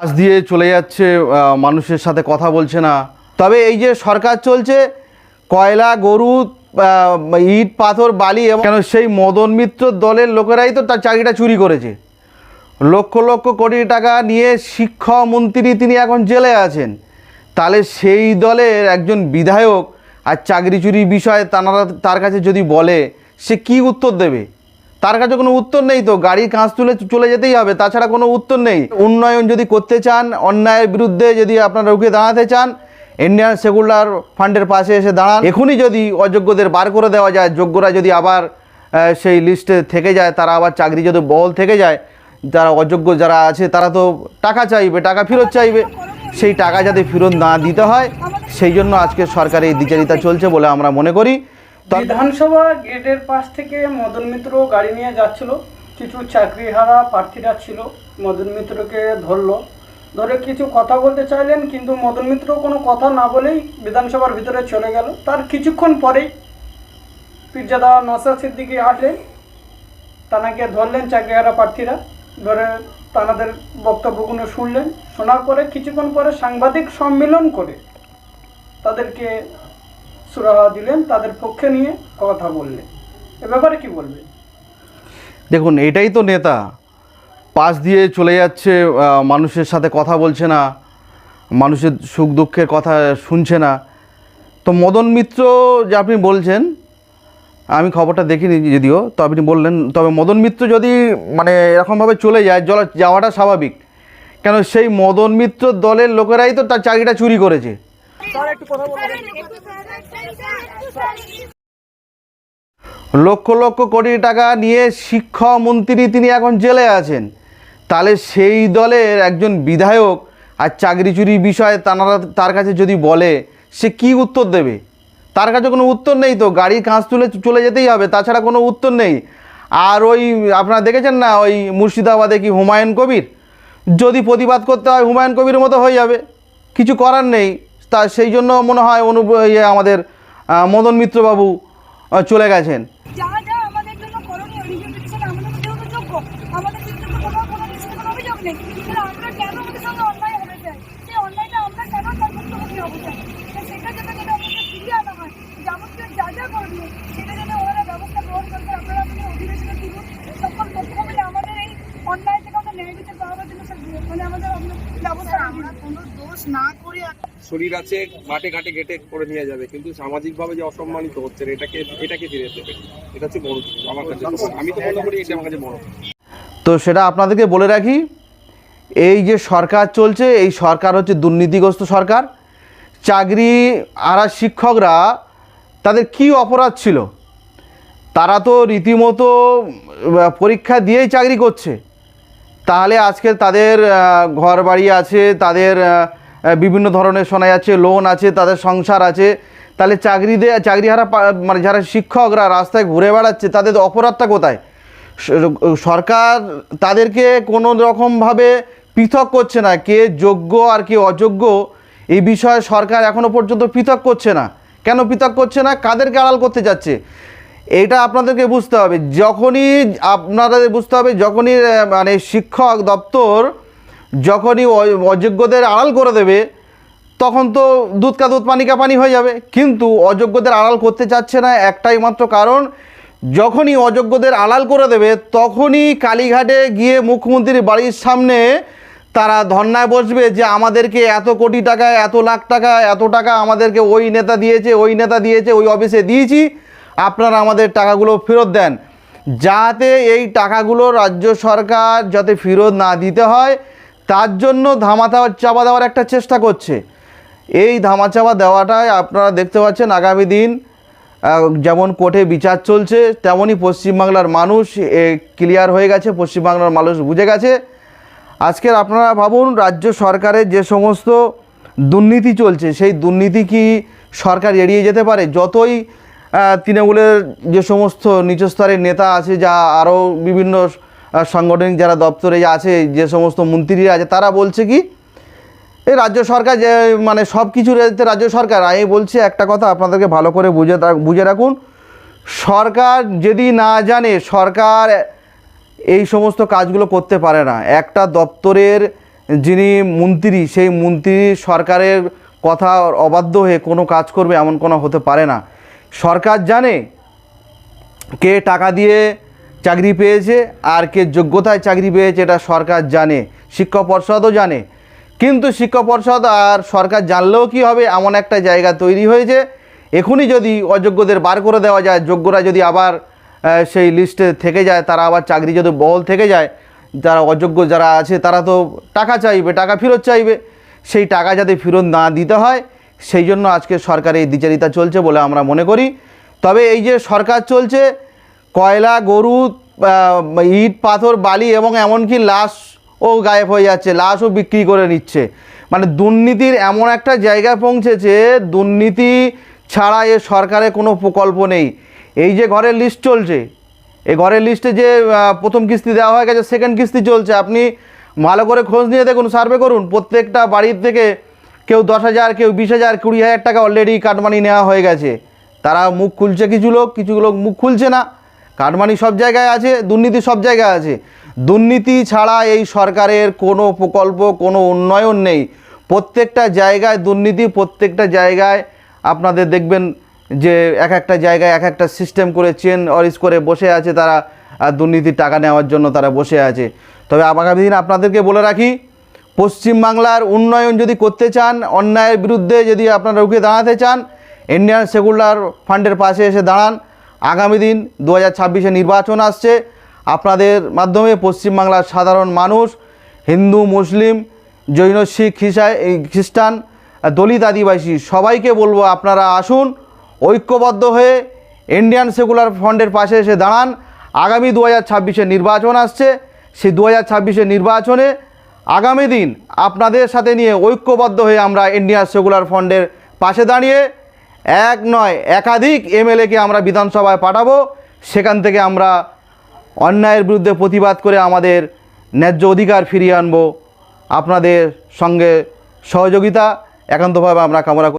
পাশ দিয়ে চলে যাচ্ছে, মানুষের সাথে কথা বলছে না। তবে এই যে সরকার চলছে, কয়লা, গরু, ইট, পাথর, বালি, এবং কেন সেই মদন মিত্র দলের লোকেরাই তো তার চাকরিটা চুরি করেছে। লক্ষ লক্ষ কোটি টাকা নিয়ে শিক্ষামন্ত্রী তিনি এখন জেলে আছেন। তাহলে সেই দলের একজন বিধায়ক আর চাকরি চুরির বিষয়ে তার কাছে যদি বলে, সে কি উত্তর দেবে? তার কাছে কোনো উত্তর নেই। তো গাড়ির কাঁচ তুলে চলে যেতেই হবে, তাছাড়া কোনো উত্তর নেই। উন্নয়ন যদি করতে চান, অন্যায়ের বিরুদ্ধে যদি আপনারা রুখে দাঁড়াতে চান, ইন্ডিয়ান সেকুলার ফান্ডের পাশে এসে দাঁড়ান। এখনই যদি অযোগ্যদের বার করে দেওয়া যায়, যোগ্যরা যদি আবার সেই লিস্টে থেকে যায়, তারা আবার চাকরি যদি বহাল থেকে যায়, যারা অযোগ্য যারা আছে তারা তো টাকা চাইবে, টাকা ফেরত চাইবে। সেই টাকা যাতে ফেরত না দিতে হয়, সেই জন্য আজকে সরকারের এই দ্বিচারিতা চলছে বলে আমরা মনে করি। বিধানসভা গেটের পাশ থেকে মদন মিত্র গাড়ি নিয়ে যাচ্ছিল, কিছু চাকরিহারা প্রার্থীরা ছিল, মদন মিত্রকে ধরে কিছু কথা বলতে চাইলেন, কিন্তু মদন মিত্র কোনো কথা না বলেই বিধানসভার ভিতরে চলে গেল। তার কিছুক্ষণ পরেই পীরজাদা নওশাদ সিদ্দিকী আসলেন, তানাকে ধরলেন চাকরিহারা প্রার্থীরা, ধরে তানাদের বক্তব্যগুলো শুনলেন। শোনার পরে কিছুক্ষণ পরে সাংবাদিক সম্মেলন করে তাদেরকে সুরাহা দিলেন, তাদের পক্ষে নিয়ে কথা বললেন। এ ব্যাপারে কি বলবেন? দেখুন, এটাই তো নেতা। পাশ দিয়ে চলে যাচ্ছে, মানুষের সাথে কথা বলছে না, মানুষের সুখ দুঃখের কথা শুনছে না। তো মদন মিত্র যে আপনি বলছেন, আমি খবরটা দেখিনি যদিও, তো আপনি বললেন, তবে মদন মিত্র যদি মানে এরকমভাবে চলে যায়, যাওয়াটা স্বাভাবিক। কেন সেই মদন মিত্র দলের লোকেরাই তো তার চাকরিটা চুরি করেছে। লক্ষ লক্ষ কোটি টাকা নিয়ে শিক্ষামন্ত্রী তিনি এখন জেলে আছেন। তাহলে সেই দলের একজন বিধায়ক আর চাকরি চুরির বিষয়ে তার কাছে যদি বলে, সে কি উত্তর দেবে? তার কাছে কোনো উত্তর নেই। তো গাড়ির কাঁচ তুলে চলে যেতেই হবে, তাছাড়া কোনো উত্তর নেই। আর ওই আপনারা দেখেছেন না, ওই মুর্শিদাবাদে কি হুমায়ুন কবির, যদি প্রতিবাদ করতে হয় হুমায়ুন কবির মতো হয়ে যাবে, কিছু করার নেই। তা সেই জন্য মনে হয় আমাদের মদন মিত্রবাবু চলে গেছেন। শরীর আছে, মাঠে ঘাটে গেটে করে নিয়ে যাবে, কিন্তু সামাজিকভাবে যে অসম্মানিত হচ্ছে এটাকে ফিরে দেবে, এটা হচ্ছে বড় আমার কাছে। আমি তো মনে করি এটা আমার কাছে বড়। তো সেটা আপনাদেরকে বলে রাখি, এই যে সরকার চলছে, এই সরকার হচ্ছে দুর্নীতিগ্রস্ত সরকার। চাকরি আর শিক্ষকরা তাদের কি অপরাধ ছিল? তারা তো রীতিমতো পরীক্ষা দিয়েই চাকরি করছে। তাহলে আজকে তাদের ঘর বাড়ি আছে, তাদের বিভিন্ন ধরনের শোনা যাচ্ছে লোন আছে, তাদের সংসার আছে। তাহলে চাকরিহারা মানে যারা শিক্ষকরা রাস্তায় ঘুরে বেড়াচ্ছে, তাদের অপরাধটা কোথায়? সরকার তাদেরকে কোনো রকমভাবে পৃথক করছে না, কে যোগ্য আর কে অযোগ্য এই বিষয়ে সরকার এখনও পর্যন্ত পৃথক করছে না। কেন পৃথক করছে না? কাদেরকে আড়াল করতে যাচ্ছে, এটা আপনাদেরকে বুঝতে হবে। যখনই মানে শিক্ষক দপ্তর যখনই অযোগ্যদের আড়াল করে দেবে, তখন তো দুধ কা দুধ পানি কা পানি হয়ে যাবে। কিন্তু অযোগ্যদের আড়াল করতে চাচ্ছে না, একটাই মাত্র কারণ, যখনই অযোগ্যদের আড়াল করে দেবে, তখনই কালীঘাটে গিয়ে মুখ্যমন্ত্রীর বাড়ির সামনে তারা ধর্নায় বসবে যে আমাদেরকে এত কোটি টাকা, এত লাখ টাকা, এত টাকা আমাদেরকে ওই নেতা দিয়েছে, ওই অফিসে দিয়েছি, আপনারা আমাদের টাকাগুলো ফেরত দেন। যাতে এই টাকাগুলো রাজ্য সরকার যাতে ফেরত না দিতে হয়, তার জন্য ধামাচাপা দেওয়ার একটা চেষ্টা করছে। এই ধামাচাপা দেওয়াটাই আপনারা দেখতে পাচ্ছেন। আগামী দিন যেমন কোর্টে বিচার চলছে, তেমনই পশ্চিমবাংলার মানুষ ক্লিয়ার হয়ে গেছে, পশ্চিমবাংলার মানুষ বুঝে গেছে। আজকের আপনারা ভাবুন, রাজ্য সরকারের যে সমস্ত দুর্নীতি চলছে, সেই দুর্নীতি কি সরকার এড়িয়ে যেতে পারে? যতই তৃণমূলের যে সমস্ত নিচস্তরের নেতা আছে, যা আরও বিভিন্ন সাংগঠনিক যারা দপ্তরে আছে, যে সমস্ত মন্ত্রীরা আছে, তারা বলছে কি এই রাজ্য সরকার যে মানে সব কিছু রাজ্য সরকার। আমি বলছি একটা কথা আপনাদেরকে ভালো করে বুঝে রাখুন, সরকার যদি না জানে, সরকার এই সমস্ত কাজগুলো করতে পারে না। একটা দপ্তরের যিনি মন্ত্রী, সেই মন্ত্রী সরকারের কথা অবাধ্য হয়ে কোনো কাজ করবে এমন কোনো হতে পারে না। সরকার জানে কে টাকা দিয়ে চাকরি পেয়েছে আর কে যোগ্যতায় চাকরি পেয়েছে, এটা সরকার জানে, শিক্ষা পর্ষদও জানে। কিন্তু শিক্ষা পর্ষদ আর সরকার জানলেও কি হবে, এমন একটা জায়গা তৈরি হয়েছে, এখনই যদি অযোগ্যদের বার করে দেওয়া যায়, যোগ্যরা যদি আবার সেই লিস্টে থেকে যায়, তারা আবার চাকরি যদি বহাল থেকে যায়, যারা অযোগ্য যারা আছে তারা তো টাকা চাইবে, টাকা ফেরত চাইবে, সেই টাকা যাতে ফেরত না দিতে হয় সেই জন্য আজকে সরকারের এই দ্বিচারিতা চলছে বলে আমরা মনে করি। তবে এই যে সরকার চলছে, কয়লা, গরু, ইট, পাথর, বালি এবং এমনকি লাশও গায়েব হয়ে যাচ্ছে, লাশও বিক্রি করে নিচ্ছে। মানে দুর্নীতির এমন একটা জায়গায় পৌঁছেছে, দুর্নীতি ছাড়া এ সরকারের কোনো প্রকল্প নেই। এই যে ঘরের লিস্ট চলছে, এই ঘরের লিস্টে যে প্রথম কিস্তি দেওয়া হয়ে গেছে, সেকেন্ড কিস্তি চলছে, আপনি ভালো করে খোঁজ নিয়ে দেখুন, সার্ভে করুন, প্রত্যেকটা বাড়ির থেকে কেউ 10,000, কেউ 20,000, 20,000 টাকা অলরেডি কাটমানি নেওয়া হয়ে গেছে। তারা মুখ খুলছে, কিছু লোক মুখ খুলছে না। কাটমানি সব জায়গায় আছে, দুর্নীতি সব জায়গায় আছে। দুর্নীতি ছাড়া এই সরকারের কোনো প্রকল্প, কোনো উন্নয়ন নেই। প্রত্যেকটা জায়গায় দুর্নীতি, প্রত্যেকটা জায়গায় আপনাদের দেখবেন যে এক একটা জায়গায় এক একটা সিস্টেম করে চেন অরিস করে বসে আছে তারা, দুর্নীতির টাকা নেওয়ার জন্য তারা বসে আছে। তবে আগামী দিন আপনাদেরকে বলে রাখি, পশ্চিমবাংলার উন্নয়ন যদি করতে চান, অন্যায়ের বিরুদ্ধে যদি আপনারা রুখে দাঁড়াতে চান, ইন্ডিয়ান সেকুলার ফান্ডের পাশে এসে দাঁড়ান। আগামী দিন 2026-এ নির্বাচন আসছে, আপনাদের মাধ্যমে পশ্চিমবাংলার সাধারণ মানুষ, হিন্দু, মুসলিম, জৈন, শিখ, খ্রিস্টান, দলিত, আদিবাসী সবাইকে বলবো আপনারা আসুন, ঐক্যবদ্ধ হয়ে ইন্ডিয়ান সেকুলার ফান্ডের পাশে এসে দাঁড়ান। আগামী 2026-এ নির্বাচন আসছে, সেই 2026-এর নির্বাচনে আগামী দিন আপনাদের সাথে নিয়ে ঐক্যবদ্ধ হয়ে আমরা ইন্ডিয়ান সেকুলার ফান্ডের পাশে দাঁড়িয়ে এক নয় একাধিক এমএলএকে আমরা বিধানসভায় পাঠাবো। সেখান থেকে আমরা অন্যায়ের বিরুদ্ধে প্রতিবাদ করে আমাদের ন্যায্য অধিকার ফিরিয়ে আনবো। আপনাদের সঙ্গে সহযোগিতা একান্তভাবে আমরা কামনা করি।